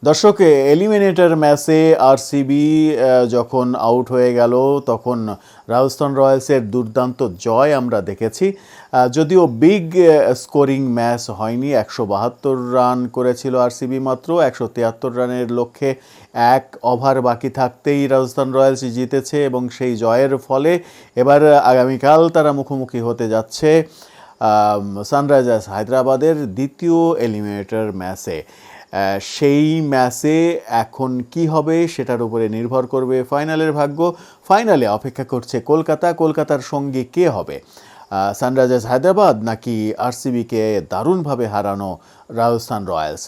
দর্শক, এলিমিনেটর ম্যাচে আরসিবি যখন আউট হয়ে গেল তখন রাজস্থান রয়্যালসের দুর্দান্ত জয় আমরা দেখেছি। যদিও বিগ স্কোরিং ম্যাচ হয়নি, 172 রান করেছিল আরসিবি, মাত্র 173 রানের লক্ষ্যে এক ওভার বাকি থাকতেই রাজস্থান রয়্যালস জিতেছে এবং সেই জয়ের ফলে এবার আগামীকাল তারা মুখোমুখি হতে যাচ্ছে সানরাইজার্স হায়দ্রাবাদের দ্বিতীয় এলিমিনেটর ম্যাচে। সেই ম্যাচে এখন কি হবে সেটার উপরে নির্ভর করবে ফাইনালের ভাগ্য। ফাইনালে অপেক্ষা করছে কলকাতার সঙ্গে কে হবে, সানরাইজার্স হায়দ্রাবাদ নাকি আরসিবিকে দারুণভাবে হারানো রাজস্থান রয়্যালস।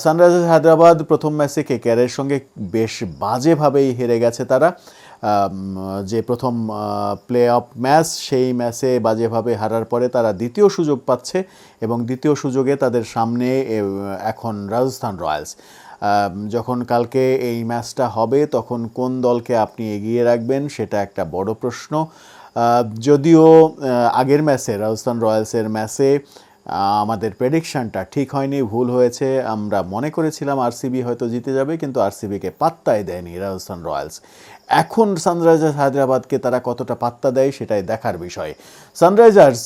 সানরাইজার্স হায়দ্রাবাদ প্রথম ম্যাচে কেকেআরের সঙ্গে বেশ বাজেভাবেই হেরে গেছে তারা। যে প্রথম প্লে অফ ম্যাচ, সেই ম্যাচে বাজেভাবে হারার পরে তারা দ্বিতীয় সুযোগ পাচ্ছে এবং দ্বিতীয় সুযোগে তাদের সামনে এখন রাজস্থান রয়্যালস। যখন কালকে এই ম্যাচটা হবে তখন কোন দলকে আপনি এগিয়ে রাখবেন সেটা একটা বড় প্রশ্ন। যদিও আগের ম্যাচে রাজস্থান রয়্যালসের ম্যাচে আমাদের প্রেডিকশানটা ঠিক হয়নি, ভুল হয়েছে। আমরা মনে করেছিলাম আরসিবি হয়তো জিতে যাবে, কিন্তু আরসিবিকে পাত্তাই দেয়নি রাজস্থান রয়্যালস। এখন সানরাইজার্স হায়দ্রাবাদকে তারা কতটা পাত্তা দেয় সেটাই দেখার বিষয়। সানরাইজার্স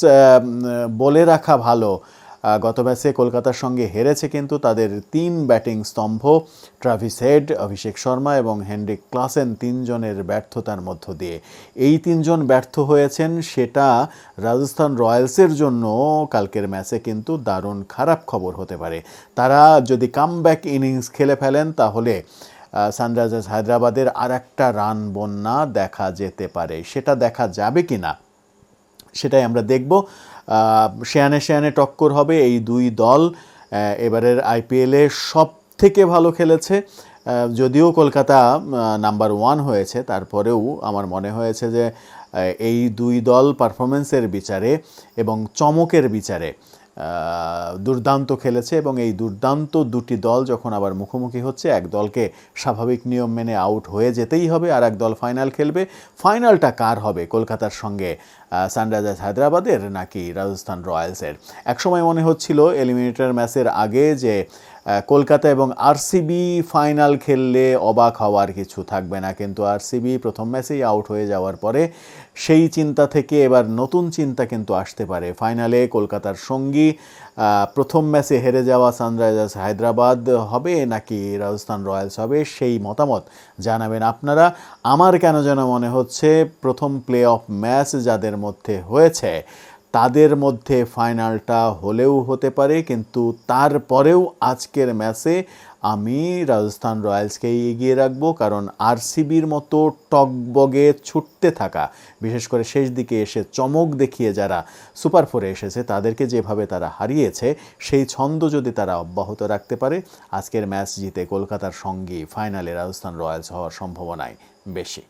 বলে রাখা ভালো, গত ম্যাচে কলকাতার সঙ্গে হেরেছে, কিন্তু তাদের 3 ব্যাটিং স্তম্ভ ট্রাভিস হেড, অভিষেক শর্মা এবং হেনরিক ক্লাসেন, 3 জনের ব্যর্থতার মধ্য দিয়ে এই 3 জন ব্যর্থ হয়েছেন। সেটা রাজস্থান রয়্যালসের জন্য কালকের ম্যাচে কিন্তু দারুণ খারাপ খবর হতে পারে। তারা যদি কামব্যাক ইনিংস খেলে ফেলেন তাহলে সানরাইজার্স হায়দ্রাবাদের আর একটা রান বন্যা দেখা যেতে পারে। সেটা দেখা যাবে কি না সেটাই আমরা দেখব। শেয়ানে টক্কর হবে এই দুই দল। এবারের আইপিএলে সব থেকে ভালো খেলেছে। যদিও কলকাতা নাম্বার 1 হয়েছে, তারপরেও আমার মনে হয়েছে যে এই দুই দল পারফরমেন্সের বিচারে এবং চমকের বিচারে দুর্দান্ত খেলেছে এবং এই দুর্দান্ত দুটি দল যখন আবার মুখোমুখি হচ্ছে, এক দলকে স্বাভাবিক নিয়ম মেনে আউট হয়ে যেতেই হবে, আর এক দল ফাইনাল খেলবে। ফাইনালটা কার হবে, কলকাতার সঙ্গে সানরাইজার্স হায়দ্রাবাদের নাকি রাজস্থান রয়্যালসের? একসময় মনে হচ্ছিল এলিমিনেটর ম্যাচের আগে যে কলকাতা এবং আরসিবি ফাইনাল খেললে অবাক হওয়ার কিছু থাকবে না, কিন্তু আরসিবি প্রথম ম্যাচেই আউট হয়ে যাওয়ার পরে সেই চিন্তা থেকে এবার নতুন চিন্তা কিন্তু আসতে পারে। ফাইনালে কলকাতার সঙ্গী প্রথম ম্যাচে হেরে যাওয়া সানরাইজার্স হায়দ্রাবাদ হবে নাকি রাজস্থান রয়্যালস হবে, সেই মতামত জানাবেন আপনারা। আমার কেন যেন মনে হচ্ছে প্রথম প্লে অফ ম্যাচ যাদের মধ্যে হয়েছে তাদের মধ্যে ফাইনালটা হলেও হতে পারে, কিন্তু তারপরেও আজকের ম্যাচে আমি রাজস্থান রয়্যালসকেই এগিয়ে রাখবো। কারণ আরসিবির মতো টগবগে ছুটতে থাকা, বিশেষ করে শেষ দিকে এসে চমক দেখিয়ে যারা সুপার 4-এ এসেছে তাদেরকে যেভাবে তারা হারিয়েছে, সেই ছন্দ যদি তারা অব্যাহত রাখতে পারে, আজকের ম্যাচ জিতে কলকাতার সঙ্গী ফাইনালে রাজস্থান রয়্যালস হওয়ার সম্ভাবনাই বেশি।